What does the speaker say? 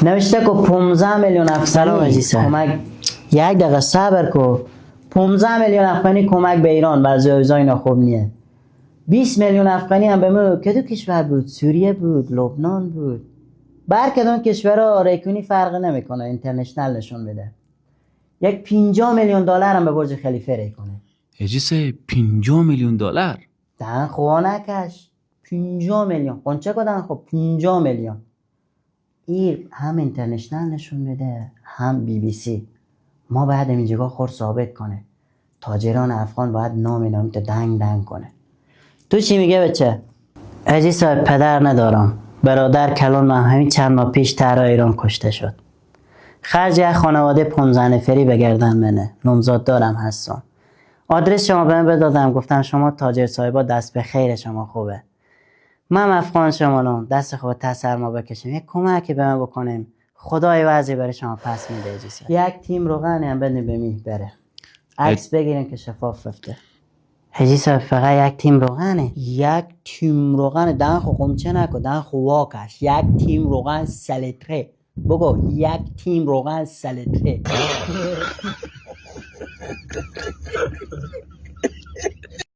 نوشته که 15 میلیون افغانی کمک. یک دقیقه صبر کو. 15 میلیون افغانی کمک به ایران بعضی اوضاع اینا خوب نیست. 20 میلیون افغانی هم به ما کدو کشور بود؟ سوریه بود، لبنان بود. بر کدوم کشورها ریکونی فرق نمیکنه، اینترنشنال نشون بده. یک 50 میلیون دلار هم به برج خلیفه ریکنه. اجیسه 50 میلیون دلار دهن خواه نکش. 50 میلیون قنچه کدن خب 50 میلیون. این هم اینترنشنال نشون بده هم بی بی سی. ما باید اینجا خور ثابت کنه. تاجران افغان باید نام تو دنگ کنه. تو چی میگه بچه؟ اجی صاحب پدر ندارم. برادر کلان من همین چند ماه پیش تهران ایران کشته شد. خرج یک خانواده 15 نفری بگردن منه. نمزاد دارم هستم. آدرس شما به من بدادم، گفتم شما تاجر صاحبا دست به خیر شما خوبه. من افغان شمالم، دست خوب تسر ما بکشیم، یک کمکی به من بکنیم، خدای وضعی برای شما پس میده. اجیسه یک تیم روغن هم بدین به می بره عکس بگیریم که شفاف فته. اجیسه فقط یک تیم روغنه. یک تیم روغن دن خو قمچه نکو، دن خو واکش. یک تیم روغن سلیتره. بگو یک تیم روغن سلیتره.